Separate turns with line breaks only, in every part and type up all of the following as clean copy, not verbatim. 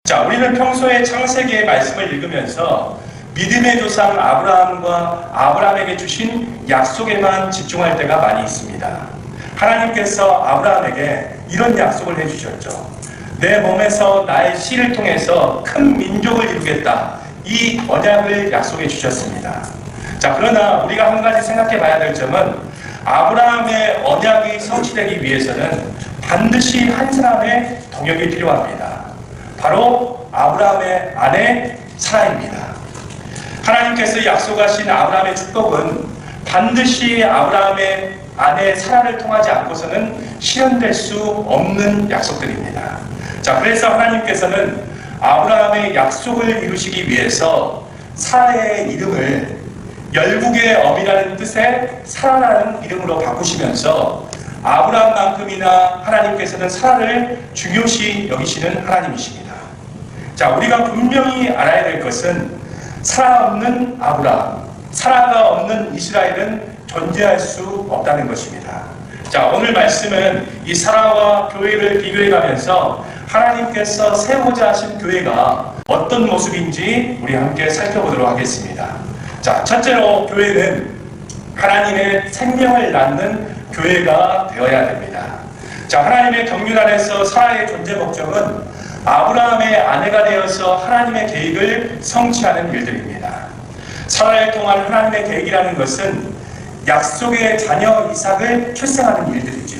자, 우리는 평소에 창세기의 말씀을 읽으면서 믿음의 조상 아브라함과 아브라함에게 주신 약속에만 집중할 때가 많이 있습니다. 하나님께서 아브라함에게 이런 약속을 해주셨죠. 내 몸에서 나의 씨를 통해서 큰 민족을 이루겠다. 이 언약을 약속해 주셨습니다. 자, 그러나 우리가 한 가지 생각해 봐야 될 점은 아브라함의 언약이 성취되기 위해서는 반드시 한 사람의 동역이 필요합니다. 바로 아브라함의 아내 사라입니다. 하나님께서 약속하신 아브라함의 축복은 반드시 아브라함의 아내 사라를 통하지 않고서는 실현될 수 없는 약속들입니다. 자, 그래서 하나님께서는 아브라함의 약속을 이루시기 위해서 사라의 이름을 열국의 어미라는 뜻의 사라라는 이름으로 바꾸시면서 아브라함만큼이나 하나님께서는 사라를 중요시 여기시는 하나님이십니다. 자, 우리가 분명히 알아야 될 것은 사라 없는 아브라함, 사라가 없는 이스라엘은 존재할 수 없다는 것입니다. 자, 오늘 말씀은 이 사라와 교회를 비교해 가면서 하나님께서 세우고자 하신 교회가 어떤 모습인지 우리 함께 살펴보도록 하겠습니다. 자, 첫째로 교회는 하나님의 생명을 낳는 교회가 되어야 됩니다. 자, 하나님의 경륜 안에서 사라의 존재 목적은 아브라함의 아내가 되어서 하나님의 계획을 성취하는 일들입니다. 사라를 통한 하나님의 계획이라는 것은 약속의 자녀 이삭을 출생하는 일들이죠.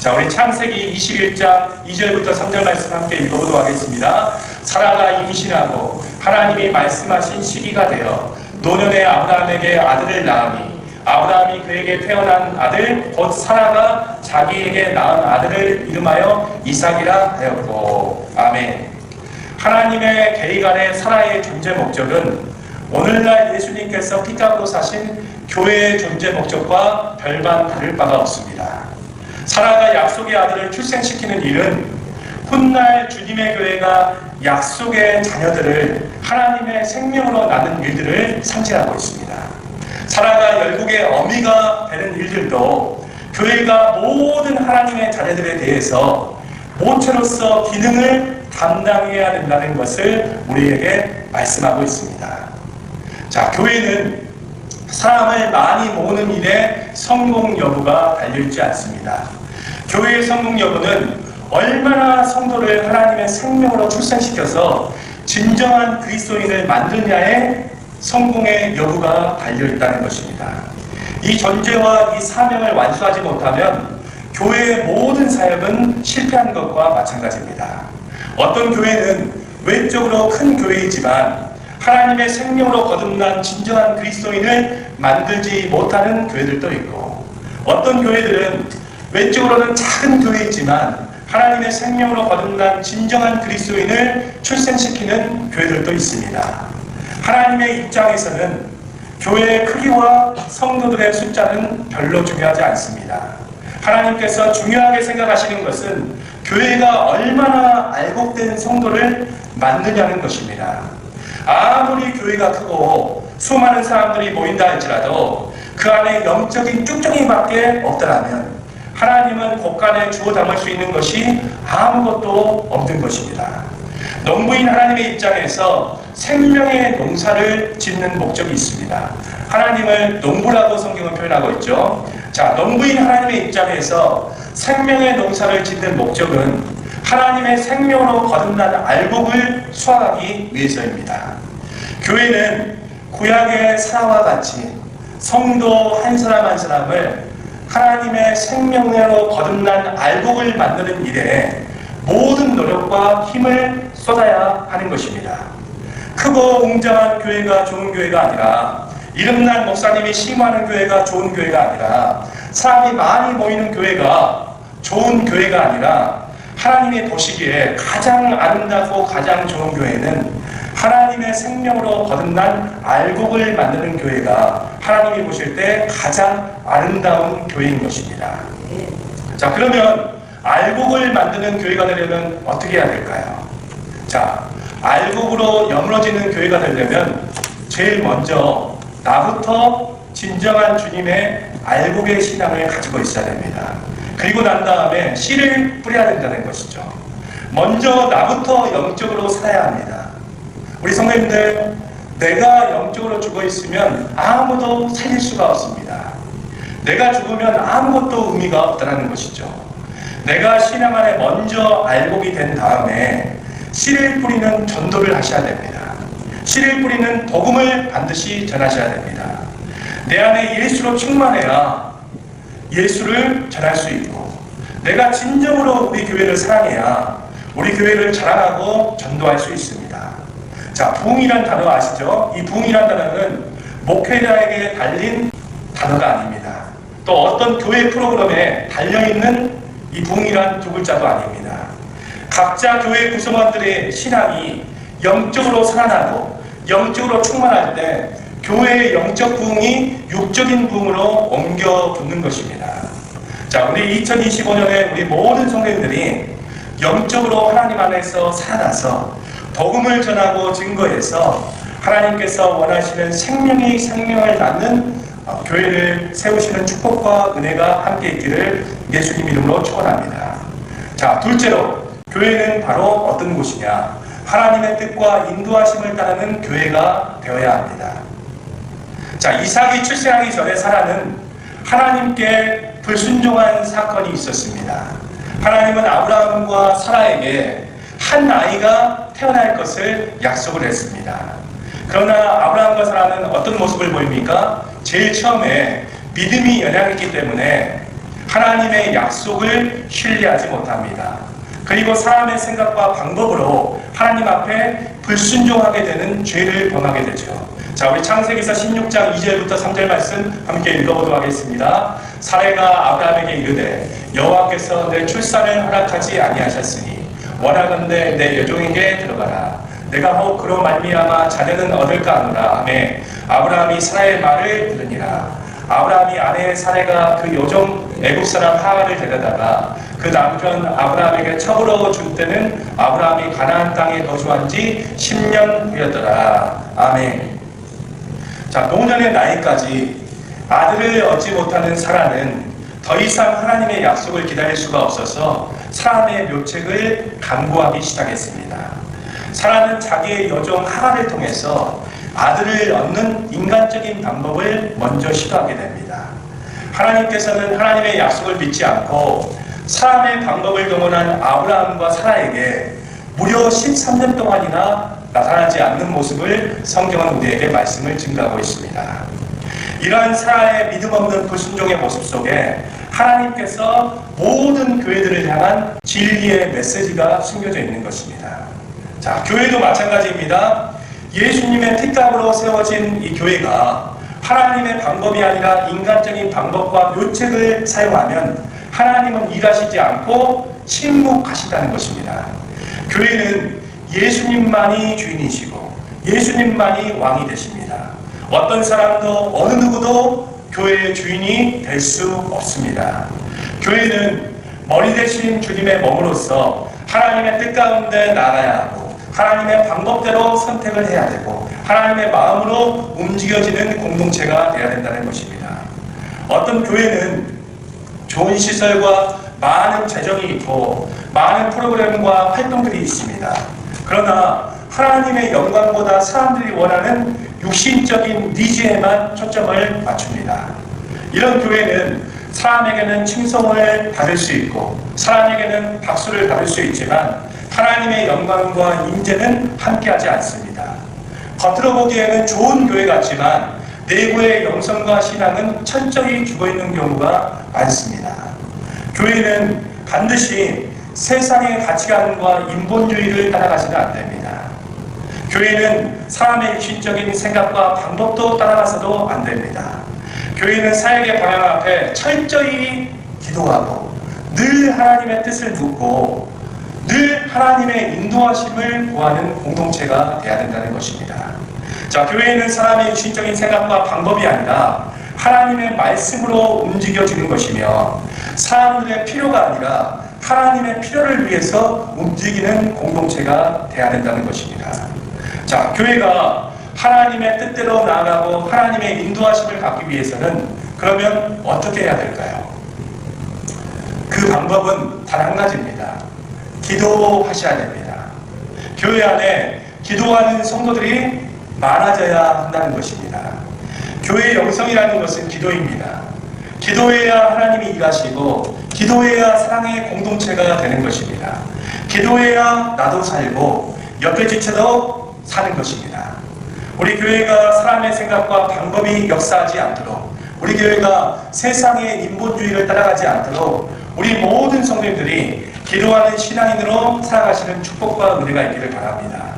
자, 우리 창세기 21장 2절부터 3절 말씀 함께 읽어보도록 하겠습니다. 사라가 임신하고 하나님이 말씀하신 시기가 되어 노년의 아브라함에게 아들을 낳으니 아브라함이 그에게 태어난 아들 곧 사라가 자기에게 낳은 아들을 이름하여 이삭이라 하였고. 아멘. 하나님의 계획 안에 사라의 존재 목적은 오늘날 예수님께서 피값으로 사신 교회의 존재 목적과 별반 다를 바가 없습니다. 사라가 약속의 아들을 출생시키는 일은 훗날 주님의 교회가 약속의 자녀들을 하나님의 생명으로 낳는 일들을 상징하고 있습니다. 사라가 열국의 어미가 되는 일들도 교회가 모든 하나님의 자녀들에 대해서 모체로서 기능을 담당해야 된다는 것을 우리에게 말씀하고 있습니다. 자, 교회는 사람을 많이 모으는 일에 성공 여부가 달려있지 않습니다. 교회의 성공 여부는 얼마나 성도를 하나님의 생명으로 출생시켜서 진정한 그리스도인을 만드냐에 성공의 여부가 달려있다는 것입니다. 이 존재와 이 사명을 완수하지 못하면 교회의 모든 사역은 실패한 것과 마찬가지입니다. 어떤 교회는 외적으로 큰 교회이지만 하나님의 생명으로 거듭난 진정한 그리스도인을 만들지 못하는 교회들도 있고, 어떤 교회들은 외적으로는 작은 교회이지만 하나님의 생명으로 거듭난 진정한 그리스도인을 출생시키는 교회들도 있습니다. 하나님의 입장에서는 교회의 크기와 성도들의 숫자는 별로 중요하지 않습니다. 하나님께서 중요하게 생각하시는 것은 교회가 얼마나 알곡된 성도를 만드냐는 것입니다. 아무리 교회가 크고 수많은 사람들이 모인다 할지라도 그 안에 영적인 쭉쭉이밖에 없더라면 하나님은 곳간에 주워 담을 수 있는 것이 아무것도 없는 것입니다. 농부인 하나님의 입장에서 생명의 농사를 짓는 목적이 있습니다. 하나님을 농부라고 성경은 표현하고 있죠. 자, 농부인 하나님의 입장에서 생명의 농사를 짓는 목적은 하나님의 생명으로 거듭난 알곡을 수확하기 위해서입니다. 교회는 구약의 사라와 같이 성도 한 사람 한 사람을 하나님의 생명으로 거듭난 알곡을 만드는 일에 모든 노력과 힘을 쏟아야 하는 것입니다. 크고 웅장한 교회가 좋은 교회가 아니라, 이름난 목사님이 심호하는 교회가 좋은 교회가 아니라, 사람이 많이 모이는 교회가 좋은 교회가 아니라, 하나님이 보시기에 가장 아름답고 가장 좋은 교회는 하나님의 생명으로 거듭난 알곡을 만드는 교회가 하나님이 보실 때 가장 아름다운 교회인 것입니다. 자, 그러면 알곡을 만드는 교회가 되려면 어떻게 해야 될까요? 자, 알곡으로 여물어지는 교회가 되려면 제일 먼저 나부터 진정한 주님의 알곡의 신앙을 가지고 있어야 됩니다. 그리고 난 다음에 씨를 뿌려야 된다는 것이죠. 먼저 나부터 영적으로 살아야 합니다. 우리 성도님들, 내가 영적으로 죽어 있으면 아무도 살릴 수가 없습니다. 내가 죽으면 아무것도 의미가 없다는 것이죠. 내가 신앙 안에 먼저 알곡이 된 다음에 씨를 뿌리는 전도를 하셔야 됩니다. 씨를 뿌리는 복음을 반드시 전하셔야 됩니다. 내 안에 예수로 충만해야 예수를 전할 수 있고, 내가 진정으로 우리 교회를 사랑해야 우리 교회를 자랑하고 전도할 수 있습니다. 자, 부흥이란 단어 아시죠? 이 부흥이란 단어는 목회자에게 달린 단어가 아닙니다. 또 어떤 교회 프로그램에 달려있는 이 부흥이란 두 글자도 아닙니다. 각자 교회 구성원들의 신앙이 영적으로 살아나고 영적으로 충만할 때 교회의 영적 부흥이 육적인 부흥으로 옮겨 붙는 것입니다. 자, 우리 2025년에 우리 모든 성도님들이 영적으로 하나님 안에서 살아나서 복음을 전하고 증거해서 하나님께서 원하시는 생명을 낳는 교회를 세우시는 축복과 은혜가 함께 있기를 예수님 이름으로 축원합니다. 자, 둘째로 교회는 바로 어떤 곳이냐? 하나님의 뜻과 인도하심을 따르는 교회가 되어야 합니다. 자, 이삭이 출생하기 전에 사라는 하나님께 불순종한 사건이 있었습니다. 하나님은 아브라함과 사라에게 한 아이가 태어날 것을 약속을 했습니다. 그러나 아브라함과 사라는 어떤 모습을 보입니까? 제일 처음에 믿음이 연약했기 때문에 하나님의 약속을 신뢰하지 못합니다. 그리고 사람의 생각과 방법으로 하나님 앞에 불순종하게 되는 죄를 범하게 되죠. 자, 우리 창세기서 16장 2절부터 3절 말씀 함께 읽어보도록 하겠습니다. 사레가 아브라함에게 이르되 여호와께서 내 출산을 허락하지 아니하셨으니 원하건대 내 여종에게 들어가라. 내가 혹 그로 말미암아 자녀는 얻을까 하노라 하매 아브라함이 사라의 말을 들으니라. 아브라함이 아내 사레가 그 여종 애굽 사람 하갈을 데려다가 그 남편 아브라함에게 첩으로 준 때는 아브라함이 가나안 땅에 거주한 지 10년 후였더라. 아멘. 자, 노년의 나이까지 아들을 얻지 못하는 사라는 더 이상 하나님의 약속을 기다릴 수가 없어서 사람의 묘책을 강구하기 시작했습니다. 사라는 자기의 여종 하갈을 통해서 아들을 얻는 인간적인 방법을 먼저 시도하게 됩니다. 하나님께서는 하나님의 약속을 믿지 않고 사람의 방법을 동원한 아브라함과 사라에게 무려 13년 동안이나 나타나지 않는 모습을 성경은 우리에게 말씀을 증가하고 있습니다. 이러한 사라의 믿음 없는 불순종의 모습 속에 하나님께서 모든 교회들을 향한 진리의 메시지가 숨겨져 있는 것입니다. 자, 교회도 마찬가지입니다. 예수님의 특각으로 세워진 이 교회가 하나님의 방법이 아니라 인간적인 방법과 묘책을 사용하면 하나님은 일하시지 않고 침묵하신다는 것입니다. 교회는 예수님만이 주인이시고 예수님만이 왕이 되십니다. 어떤 사람도 어느 누구도 교회의 주인이 될 수 없습니다. 교회는 머리 대신 주님의 몸으로서 하나님의 뜻 가운데 나가야 하고 하나님의 방법대로 선택을 해야 되고 하나님의 마음으로 움직여지는 공동체가 되어야 된다는 것입니다. 어떤 교회는 좋은 시설과 많은 재정이 있고 많은 프로그램과 활동들이 있습니다. 그러나 하나님의 영광보다 사람들이 원하는 육신적인 니즈에만 초점을 맞춥니다. 이런 교회는 사람에게는 칭송을 받을 수 있고 사람에게는 박수를 받을 수 있지만 하나님의 영광과 임재는 함께하지 않습니다. 겉으로 보기에는 좋은 교회 같지만 내부의 영성과 신앙은 철저히 죽어있는 경우가 많습니다. 교회는 반드시 세상의 가치관과 인본주의를 따라가지는 않습니다. 교회는 사람의 육신적인 생각과 방법도 따라가서도 안 됩니다. 교회는 사역의 방향 앞에 철저히 기도하고 늘 하나님의 뜻을 묻고 늘 하나님의 인도하심을 구하는 공동체가 되어야 된다는 것입니다. 자, 교회는 사람의 육신적인 생각과 방법이 아니라 하나님의 말씀으로 움직여지는 것이며 사람들의 필요가 아니라 하나님의 필요를 위해서 움직이는 공동체가 되어야 된다는 것입니다. 자, 교회가 하나님의 뜻대로 나아가고 하나님의 인도하심을 받기 위해서는 그러면 어떻게 해야 될까요? 그 방법은 단 한 가지입니다. 기도하셔야 됩니다. 교회 안에 기도하는 성도들이 많아져야 한다는 것입니다. 교회 영성이라는 것은 기도입니다. 기도해야 하나님이 일하시고 기도해야 사랑의 공동체가 되는 것입니다. 기도해야 나도 살고 옆에 지체도 사는 것입니다. 우리 교회가 사람의 생각과 방법이 역사하지 않도록, 우리 교회가 세상의 인본주의를 따라가지 않도록 우리 모든 성도님들이 기도하는 신앙인으로 살아가시는 축복과 은혜가 있기를 바랍니다.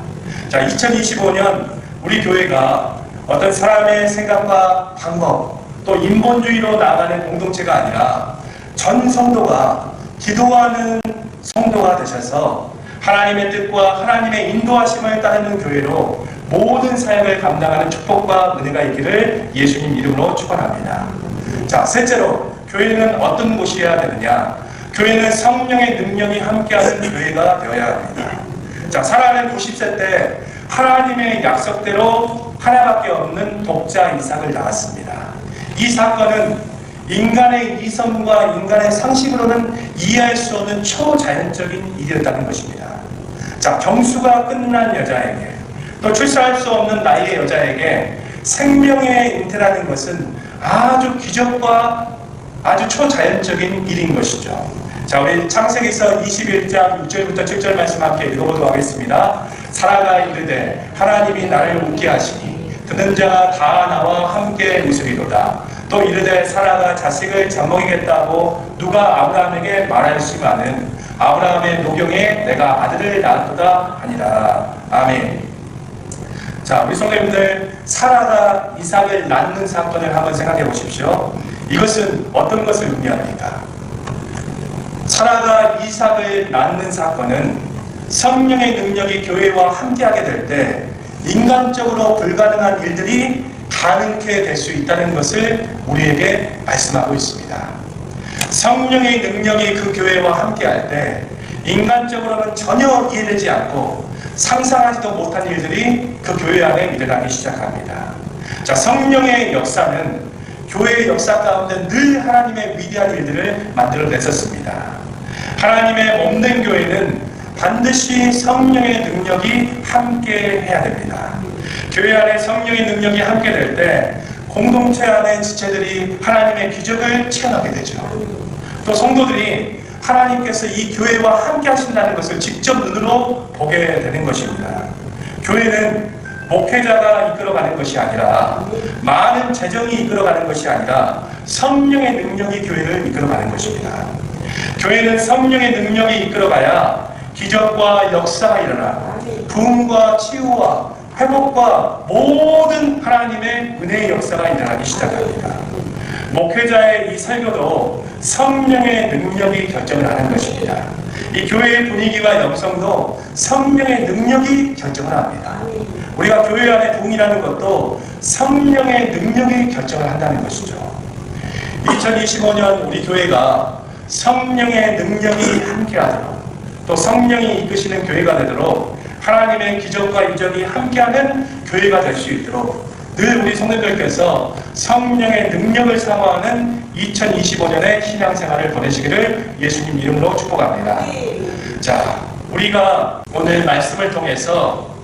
자, 2025년 우리 교회가 어떤 사람의 생각과 방법, 또 인본주의로 나아가는 공동체가 아니라 전 성도가 기도하는 성도가 되셔서 하나님의 뜻과 하나님의 인도하심을 따르는 교회로 모든 사역을 감당하는 축복과 은혜가 있기를 예수님 이름으로 축원합니다. 자, 셋째로 교회는 어떤 곳이어야 되느냐? 교회는 성령의 능력이 함께하는 교회가 되어야 합니다. 자, 살아가는 90세 때 하나님의 약속대로 하나밖에 없는 독자 이삭을 낳았습니다. 이 사건은 인간의 이성과 인간의 상식으로는 이해할 수 없는 초자연적인 일이었다는 것입니다. 자, 경수가 끝난 여자에게, 또 출산할 수 없는 나이의 여자에게 생명의 잉태라는 것은 아주 기적과 아주 초자연적인 일인 것이죠. 자, 우리 창세기서 21장 6절부터 7절 말씀 함께 읽어보도록 하겠습니다. 사라가 이르되 하나님이 나를 웃게 하시니 듣는 자가 다 나와 함께 웃으리로다. 또 이르되 사라가 자식을 젖먹이겠다고 누가 아브라함에게 말할지만은 아브라함의 노경에 내가 아들을 낳았도다 하니라. 아멘. 자, 우리 성도님들, 사라가 이삭을 낳는 사건을 한번 생각해 보십시오. 이것은 어떤 것을 의미합니까? 사라가 이삭을 낳는 사건은 성령의 능력이 교회와 함께하게 될 때 인간적으로 불가능한 일들이 가능케 될 수 있다는 것을 우리에게 말씀하고 있습니다. 성령의 능력이 그 교회와 함께할 때 인간적으로는 전혀 이해되지 않고 상상하지도 못한 일들이 그 교회 안에 일어나기 시작합니다. 자, 성령의 역사는 교회의 역사 가운데 늘 하나님의 위대한 일들을 만들어냈었습니다. 하나님의 몸된 교회는 반드시 성령의 능력이 함께 해야 됩니다. 교회 안에 성령의 능력이 함께 될 때 공동체 안의 지체들이 하나님의 기적을 체험하게 되죠. 또 성도들이 하나님께서 이 교회와 함께 하신다는 것을 직접 눈으로 보게 되는 것입니다. 교회는 목회자가 이끌어가는 것이 아니라, 많은 재정이 이끌어가는 것이 아니라 성령의 능력이 교회를 이끌어가는 것입니다. 교회는 성령의 능력이 이끌어가야 기적과 역사가 일어나 부흥과 치유와 회복과 모든 하나님의 은혜의 역사가 일어나기 시작합니다. 목회자의 이 설교도 성령의 능력이 결정을 하는 것입니다. 이 교회의 분위기와 영성도 성령의 능력이 결정을 합니다. 우리가 교회 안에 부흥이라는 것도 성령의 능력이 결정을 한다는 것이죠. 2025년 우리 교회가 성령의 능력이 함께하도록, 또 성령이 이끄시는 교회가 되도록, 하나님의 기적과 이적이 함께하는 교회가 될 수 있도록 늘 우리 성도들께서 성령의 능력을 사모하는 2025년의 신앙생활을 보내시기를 예수님 이름으로 축복합니다. 자, 우리가 오늘 말씀을 통해서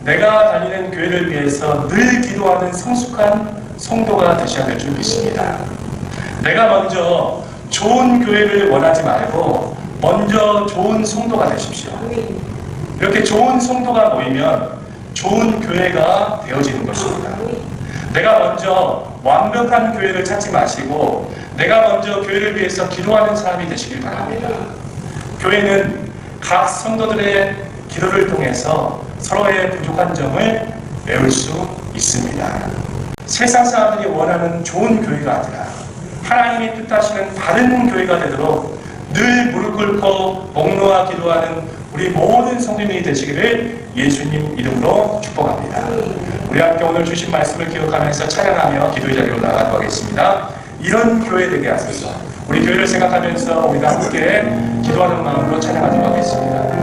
내가 다니는 교회를 위해서 늘 기도하는 성숙한 성도가 되셔야 될 줄 믿습니다. 내가 먼저 좋은 교회를 원하지 말고 먼저 좋은 성도가 되십시오. 이렇게 좋은 성도가 모이면 좋은 교회가 되어지는 것입니다. 내가 먼저 완벽한 교회를 찾지 마시고 내가 먼저 교회를 위해서 기도하는 사람이 되시길 바랍니다. 교회는 각 성도들의 기도를 통해서 서로의 부족한 점을 메울 수 있습니다. 세상 사람들이 원하는 좋은 교회가 아니라 하나님이 뜻하시는 바른 교회가 되도록 늘 무릎 꿇고 목 놓아 기도하는 우리 모든 성도님이 되시기를 예수님 이름으로 축복합니다. 우리 함께 오늘 주신 말씀을 기억하면서 찬양하며 기도의 자리로 나가도록 하겠습니다. 이런 교회 되게 하소서. 우리 교회를 생각하면서 우리가 함께 기도하는 마음으로 찬양하도록 하겠습니다.